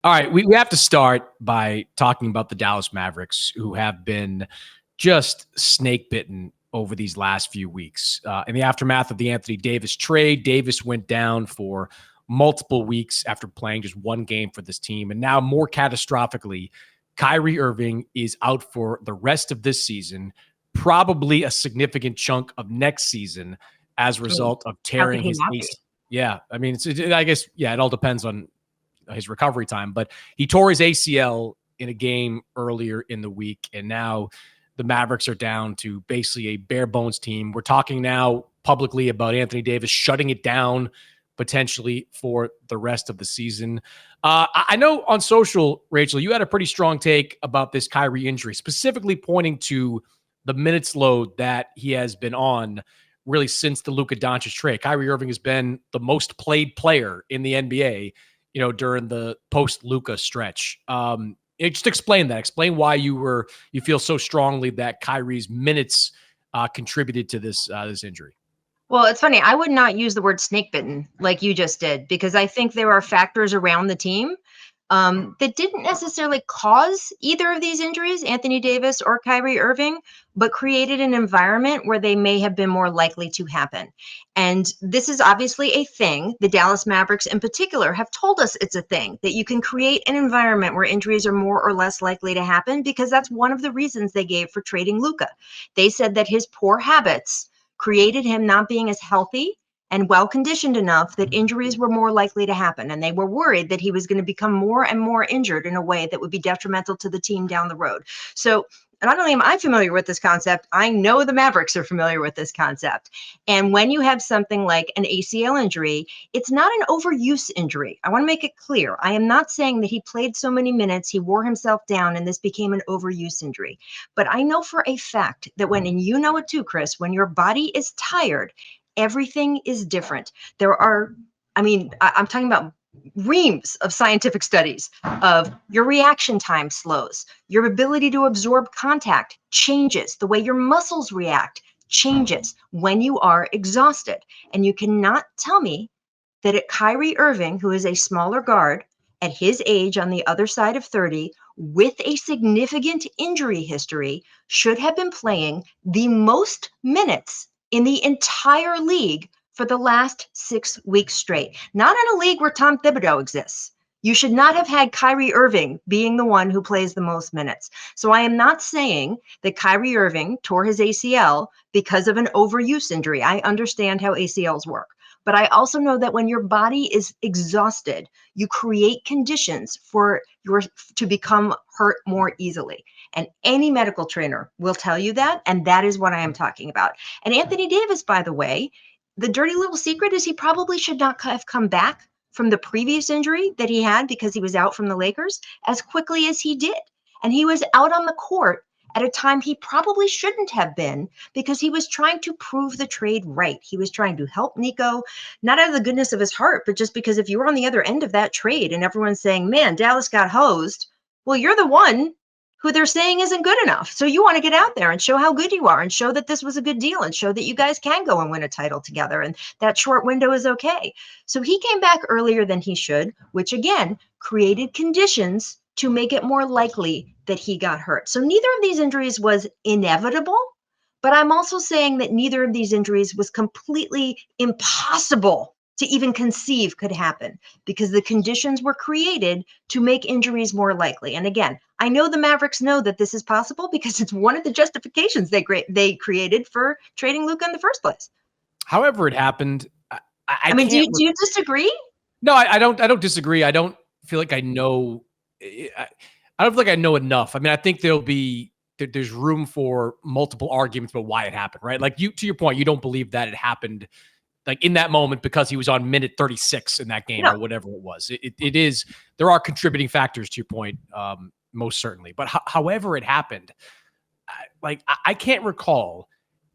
All right, we have to start by talking about the Dallas Mavericks, who have been just snake bitten over these last few weeks. In the aftermath of the Anthony Davis trade, Davis went down for multiple weeks after playing just one game for this team. And now, more catastrophically, Kyrie Irving is out for the rest of this season, probably a significant chunk of next season as a I mean, result of how could tearing he his not be? ACL. Yeah, I mean, I guess, yeah, it all depends on his recovery time, but he tore his ACL in a game earlier in the week. And now the Mavericks are down to basically a bare bones team. We're talking now publicly about Anthony Davis shutting it down potentially for the rest of the season. I know on social, Rachel, you had a pretty strong take about this Kyrie injury, specifically pointing to the minutes load that he has been on really since the Luka Doncic trade. Kyrie Irving has been the most played player in the NBA, during the post Luka stretch. Just explain that. Explain why you feel so strongly that Kyrie's minutes contributed to this injury. Well, it's funny. I would not use the word snake bitten like you just did, because I think there are factors around the team that didn't necessarily cause either of these injuries, Anthony Davis or Kyrie Irving, but created an environment where they may have been more likely to happen. And this is obviously a thing. The Dallas Mavericks in particular have told us it's a thing, that you can create an environment where injuries are more or less likely to happen, because that's one of the reasons they gave for trading Luka. They said that his poor habits created him not being as healthy and well conditioned enough that injuries were more likely to happen. And they were worried that he was going to become more and more injured in a way that would be detrimental to the team down the road. So not only am I familiar with this concept, I know the Mavericks are familiar with this concept. And when you have something like an ACL injury, it's not an overuse injury. I want to make it clear. I am not saying that he played so many minutes, he wore himself down, and this became an overuse injury. But I know for a fact that when, and you know it too, Chris, when your body is tired, everything is different. There are, I'm talking about reams of scientific studies of your reaction time slows, your ability to absorb contact changes, the way your muscles react changes when you are exhausted. And you cannot tell me that at Kyrie Irving, who is a smaller guard at his age on the other side of 30, with a significant injury history, should have been playing the most minutes in the entire league for the last 6 weeks straight. Not in a league where Tom Thibodeau exists. You should not have had Kyrie Irving being the one who plays the most minutes. So I am not saying that Kyrie Irving tore his ACL because of an overuse injury. I understand how ACLs work. But I also know that when your body is exhausted, you create conditions for to become hurt more easily. And any medical trainer will tell you that. And that is what I am talking about. And Anthony Davis, by the way, the dirty little secret is he probably should not have come back from the previous injury that he had because he was out from the Lakers as quickly as he did. And he was out on the court at a time he probably shouldn't have been, because he was trying to prove the trade right. He was trying to help Nico, not out of the goodness of his heart, but just because if you were on the other end of that trade and everyone's saying, man, Dallas got hosed, well, you're the one who they're saying isn't good enough. So you want to get out there and show how good you are and show that this was a good deal and show that you guys can go and win a title together. And that short window is okay. So he came back earlier than he should, which again created conditions to make it more likely that he got hurt. So neither of these injuries was inevitable, but I'm also saying that neither of these injuries was completely impossible to even conceive could happen, because the conditions were created to make injuries more likely. And again, I know the Mavericks know that this is possible because it's one of the justifications they created for trading Luka in the first place. However it happened, I mean, can't. do you disagree? No, I don't disagree. I don't feel like I know. I don't feel like I know enough. I mean, I think there's room for multiple arguments about why it happened, right? Like to your point, you don't believe that it happened like in that moment because he was on minute 36 in that game or whatever it was. It is, there are contributing factors to your point, most certainly. But however it happened, I can't recall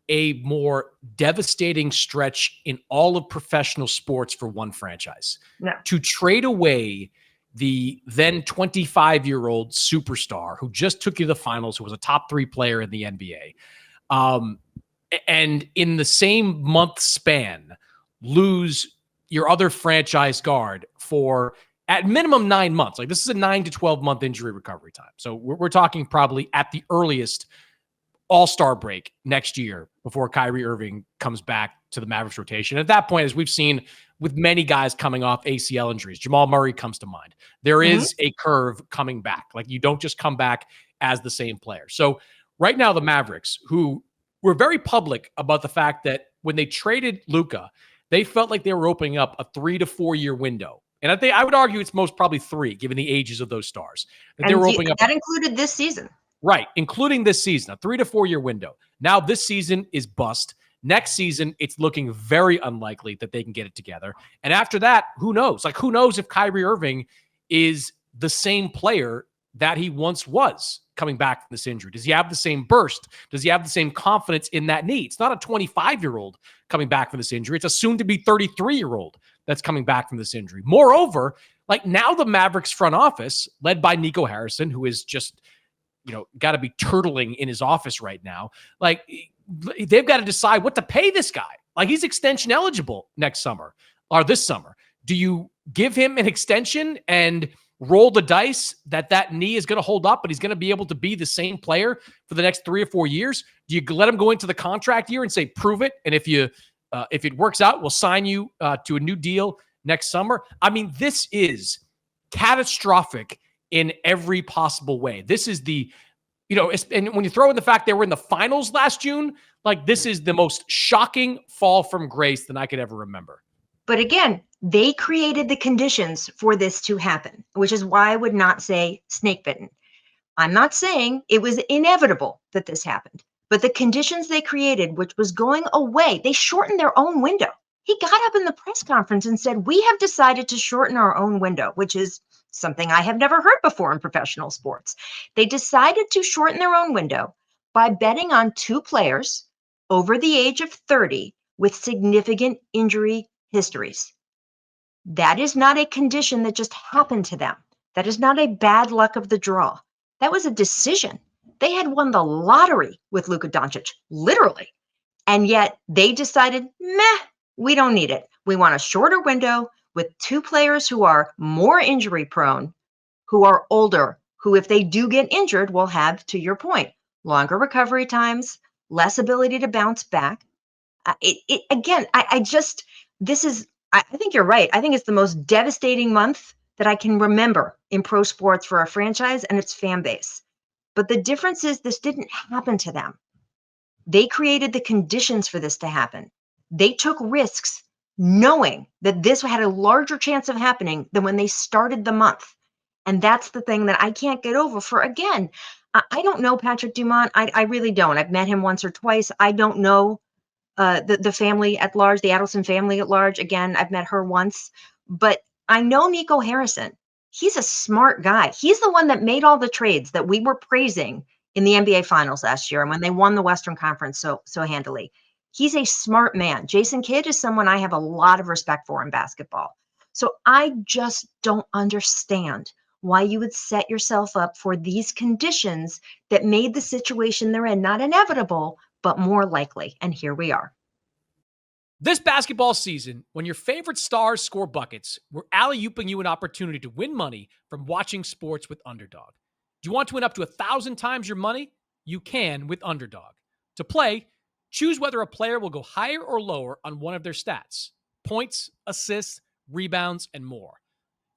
a more devastating stretch in all of professional sports for one franchise. No. To trade away the then 25-year-old superstar who just took you to the finals, who was a top 3 player in the NBA, and in the same month span, lose your other franchise guard for at minimum 9 months. Like, this is a 9 to 12 month injury recovery time. So we're talking probably at the earliest all-star break next year before Kyrie Irving comes back to the Mavericks rotation. At that point, as we've seen with many guys coming off ACL injuries, Jamal Murray comes to mind. There is a curve coming back. Like, you don't just come back as the same player. So right now, the Mavericks, who were very public about the fact that when they traded Luka, they felt like they were opening up a 3 to 4 year window. And I would argue it's most probably 3, given the ages of those stars. That they were opening up. That included this season. Right, including this season, a 3 to 4 year window. Now this season is bust. Next season, it's looking very unlikely that they can get it together. And after that, who knows? Like, who knows if Kyrie Irving is the same player that he once was coming back from this injury? Does he have the same burst? Does he have the same confidence in that knee? It's not a 25-year-old coming back from this injury. It's a soon-to-be 33-year-old that's coming back from this injury. Moreover, like, now the Mavericks front office, led by Nico Harrison, who is just, got to be turtling in his office right now. Like, they've got to decide what to pay this guy. Like, he's extension eligible next summer or this summer. Do you give him an extension and roll the dice that knee is going to hold up, but he's going to be able to be the same player for the next 3 or 4 years? Do you let him go into the contract year and say, prove it? And if it works out, we'll sign you to a new deal next summer. I mean, this is catastrophic in every possible way. This is and when you throw in the fact they were in the finals last June, like, this is the most shocking fall from grace than I could ever remember. But again, they created the conditions for this to happen, which is why I would not say snake bitten. I'm not saying it was inevitable that this happened, but the conditions they created, which was going away, they shortened their own window. He got up in the press conference and said, we have decided to shorten our own window, which is something I have never heard before in professional sports. They decided to shorten their own window by betting on 2 players over the age of 30 with significant injury histories. That is not a condition that just happened to them. That is not a bad luck of the draw. That was a decision. They had won the lottery with Luka Doncic, literally. And yet they decided, we don't need it. We want a shorter window with 2 players who are more injury prone, who are older, who, if they do get injured, will have, to your point, longer recovery times, less ability to bounce back. I think you're right. I think it's the most devastating month that I can remember in pro sports for a franchise and its fan base. But the difference is this didn't happen to them. They created the conditions for this to happen. They took risks knowing that this had a larger chance of happening than when they started the month. And that's the thing that I can't get over. I don't know Patrick Dumont. I really don't. I've met him once or twice. I don't know the family at large, the Adelson family at large. Again, I've met her once, but I know Nico Harrison. He's a smart guy. He's the one that made all the trades that we were praising in the NBA Finals last year and when they won the Western Conference so handily. He's a smart man. Jason Kidd is someone I have a lot of respect for in basketball. So I just don't understand why you would set yourself up for these conditions that made the situation they're in not inevitable, but more likely. And here we are. This basketball season, when your favorite stars score buckets, we're alley-ooping you an opportunity to win money from watching sports with Underdog. Do you want to win up to 1,000 times your money? You can with Underdog. To play, choose whether a player will go higher or lower on one of their stats: points, assists, rebounds, and more.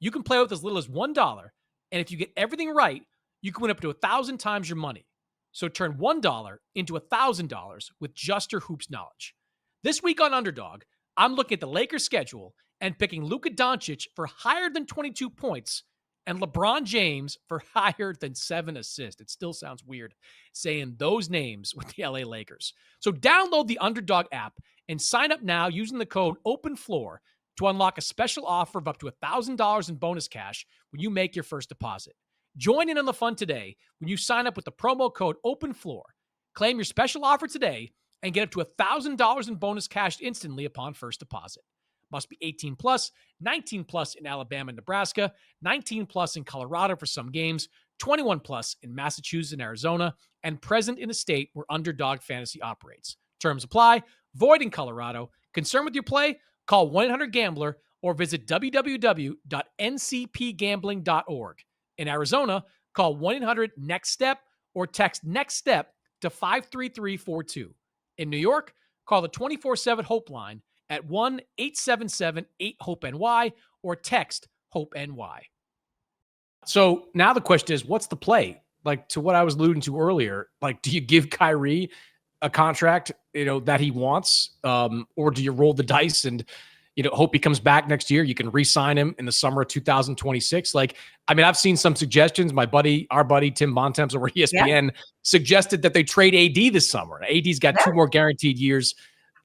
You can play with as little as $1, and if you get everything right, you can win up to 1,000 times your money. So turn $1 into $1,000 with just your hoops knowledge. This week on Underdog, I'm looking at the Lakers' schedule and picking Luka Doncic for higher than 22 points and LeBron James for higher than 7 assists. It still sounds weird saying those names with the LA Lakers. So download the Underdog app and sign up now using the code OPENFLOOR to unlock a special offer of up to $1,000 in bonus cash when you make your first deposit. Join in on the fun today when you sign up with the promo code OPENFLOOR. Claim your special offer today and get up to $1,000 in bonus cash instantly upon first deposit. Must be 18 plus, 19 plus in Alabama and Nebraska, 19 plus in Colorado for some games, 21 plus in Massachusetts and Arizona, and present in the state where Underdog Fantasy operates. Terms apply. Void in Colorado. Concerned with your play? Call 1-800-GAMBLER or visit www.ncpgambling.org. In Arizona, call 1-800-NEXT-STEP or text NEXT STEP to 53342. In New York, call the 24/7 Hope line at 1-877-8-HOPE-NY or text HOPE-NY. So now the question is, what's the play? Like, to what I was alluding to earlier, like, do you give Kyrie a contract, that he wants? Or do you roll the dice and, hope he comes back next year? You can re-sign him in the summer of 2026. Like, I mean, I've seen some suggestions. Our buddy, Tim Bontemps over ESPN suggested that they trade AD this summer. AD's got 2 more guaranteed years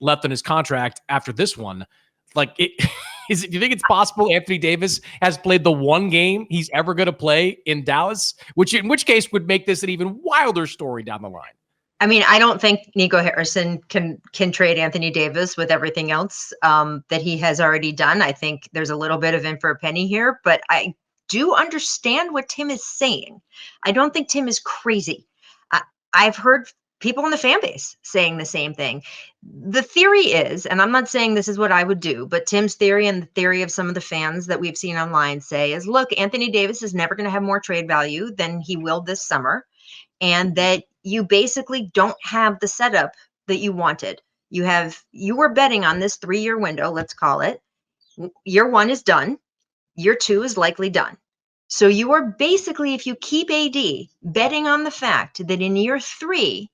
left on his contract after this one. Like, do you think it's possible Anthony Davis has played the one game he's ever going to play in Dallas, in which case would make this an even wilder story down the line? I mean, I don't think Nico Harrison can trade Anthony Davis with everything else that he has already done. I think there's a little bit of in for a penny here, but I do understand what Tim is saying. I don't think Tim is crazy. I've heard people in the fan base saying the same thing. The theory is, and I'm not saying this is what I would do, but Tim's theory and the theory of some of the fans that we've seen online say is, look, Anthony Davis is never going to have more trade value than he will this summer. And that you basically don't have the setup that you wanted. You were betting on this 3-year window, let's call it. Year 1 is done. Year 2 is likely done. So you are basically, if you keep AD, betting on the fact that in year 3,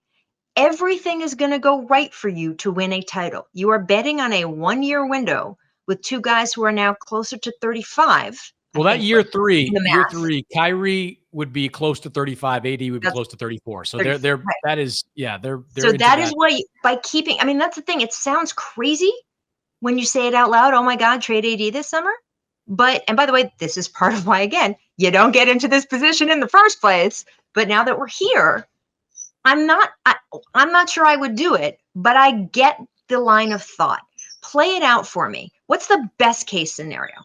everything is going to go right for you to win a title. You are betting on a 1-year window with 2 guys who are now closer to 35. Well, that year three, Kyrie would be close to 35. AD would be close to 34. So they're right. That is, they're so that is why by keeping, I mean, that's the thing. It sounds crazy when you say it out loud. Oh my God, trade AD this summer. And by the way, this is part of why, again, you don't get into this position in the first place. But now that we're here, I'm not sure I would do it, but I get the line of thought. Play it out for me. What's the best case scenario?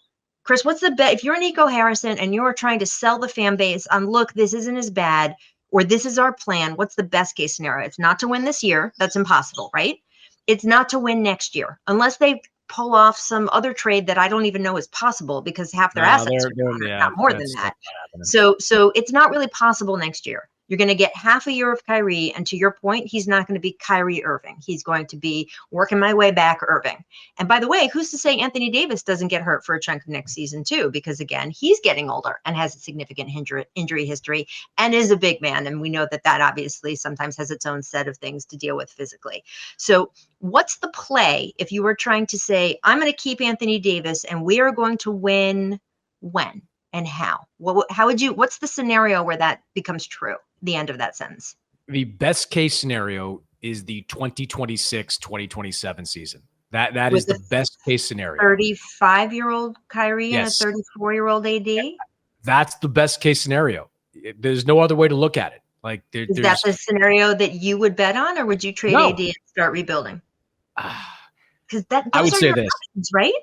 Chris, what's the bet? If you're Nico Harrison and you're trying to sell the fan base on, look, this isn't as bad, or this is our plan, what's the best case scenario? It's not to win this year. That's impossible, right? It's not to win next year, unless they pull off some other trade that I don't even know is possible because half their assets are gone, not more than that. So it's not really possible next year. You're going to get half a year of Kyrie. And to your point, he's not going to be Kyrie Irving. He's going to be working my way back Irving. And by the way, who's to say Anthony Davis doesn't get hurt for a chunk of next season too? Because again, he's getting older and has a significant injury history and is a big man. And we know that obviously sometimes has its own set of things to deal with physically. So what's the play if you were trying to say, I'm going to keep Anthony Davis and we are going to win when and how? What's the scenario where that becomes true? The end of that sentence. The best case scenario is the 2026-2027 season. That is the best case scenario. 35-year-old Kyrie and a 34-year-old AD? That's the best case scenario. There's no other way to look at it. Like, is that the scenario that you would bet on, or would you trade AD and start rebuilding? Because I would say this, options, right?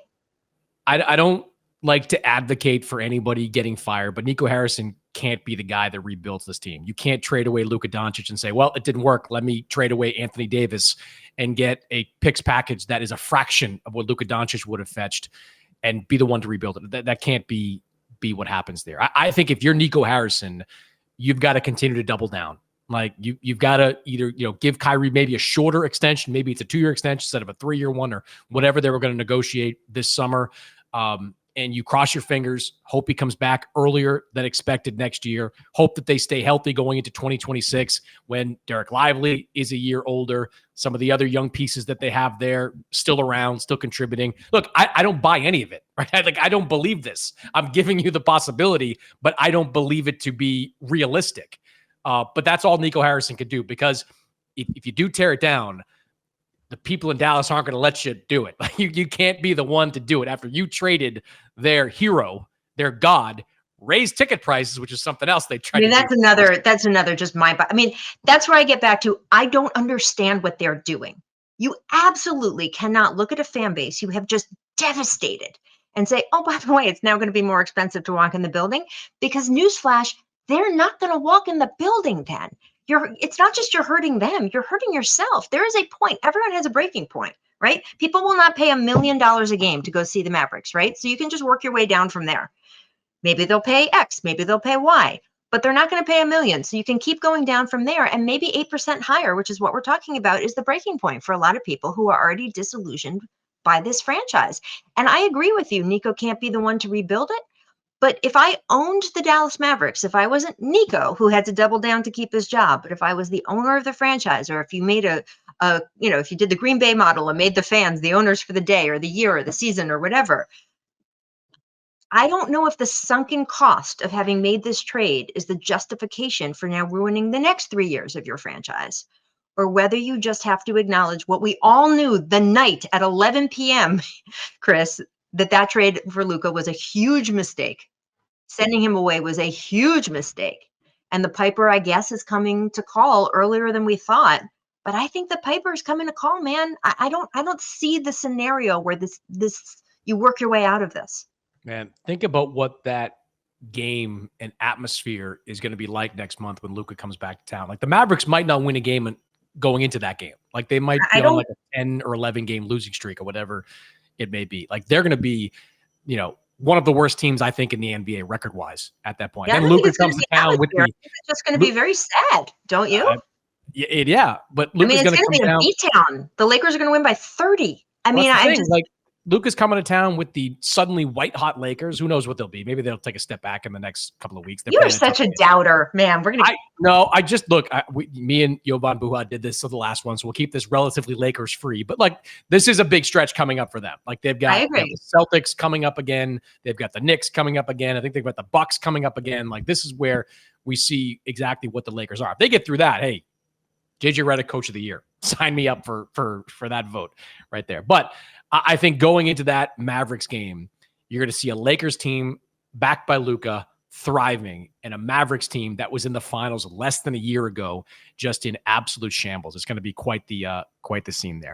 I don't like to advocate for anybody getting fired, but Nico Harrison can't be the guy that rebuilds this team. You can't trade away Luka Doncic and say, well, it didn't work. Let me trade away Anthony Davis and get a picks package that is a fraction of what Luka Doncic would have fetched and be the one to rebuild it. That can't be what happens there. I think if you're Nico Harrison, you've got to continue to double down. Like you've got to either, give Kyrie maybe a shorter extension. Maybe it's a 2-year extension instead of a 3-year one or whatever they were going to negotiate this summer. And you cross your fingers, hope he comes back earlier than expected next year, hope that they stay healthy going into 2026 when Derek Lively is a year older, some of the other young pieces that they have there still around, still contributing. Look, I don't buy any of it, right? Like, I don't believe this. I'm giving you the possibility, but I don't believe it to be realistic. But that's all Nico Harrison could do, because if you do tear it down, the people in Dallas aren't going to let you do it. Like, you can't be the one to do it after you traded their hero, their god, raised ticket prices, which is something else they tried to do. That's another just that's where I get back to, I don't understand what they're doing. You absolutely cannot look at a fan base you have just devastated and say, oh, by the way, it's now going to be more expensive to walk in the building, because newsflash, they're not going to walk in the building then. it's not just you're hurting them, you're hurting yourself. There is a point. Everyone has a breaking point, right? People will not pay $1 million a game to go see the Mavericks, right? So you can just work your way down from there. Maybe they'll pay X, maybe they'll pay Y, but they're not going to pay $1 million. So you can keep going down from there, and maybe 8% higher, which is what we're talking about, is the breaking point for a lot of people who are already disillusioned by this franchise. And I agree with you, Nico can't be the one to rebuild it. But if I owned the Dallas Mavericks, if I wasn't Nico who had to double down to keep his job, but if I was the owner of the franchise, or if you made if you did the Green Bay model and made the fans the owners for the day or the year or the season or whatever, I don't know if the sunken cost of having made this trade is the justification for now ruining the next 3 years of your franchise, or whether you just have to acknowledge what we all knew the night at 11 p.m., Chris, that trade for Luka was a huge mistake. Sending him away was a huge mistake. And the Piper, I guess, is coming to call earlier than we thought. But I think the Piper is coming to call, man. I don't see the scenario where this you work your way out of this. Man, think about what that game and atmosphere is going to be like next month when Luka comes back to town. Like, the Mavericks might not win a game going into that game. Like, they might be on like a 10 or 11 game losing streak or whatever it may be. Like, they're going to be, one of the worst teams, I think, in the NBA record wise at that point. Yeah, then Luka comes to town with it's just going to be very sad, don't you? Yeah, but Luka's it's going to be a beatdown. The Lakers are going to win by 30. I just like, Luka's coming to town with the suddenly white hot Lakers. Who knows what they'll be? Maybe they'll take a step back in the next couple of weeks. You are such a doubter, man. We're gonna. Me and Jovan Buha did this for the last one, so we'll keep this relatively Lakers free. But like, this is a big stretch coming up for them. Like, they've got the Celtics coming up again. They've got the Knicks coming up again. I think they've got the Bucks coming up again. Like, this is where we see exactly what the Lakers are. If they get through that, hey, JJ Redick, Coach of the Year, sign me up for that vote right there. But I think going into that Mavericks game, you're going to see a Lakers team backed by Luka thriving, and a Mavericks team that was in the finals less than a year ago, just in absolute shambles. It's going to be quite the scene there.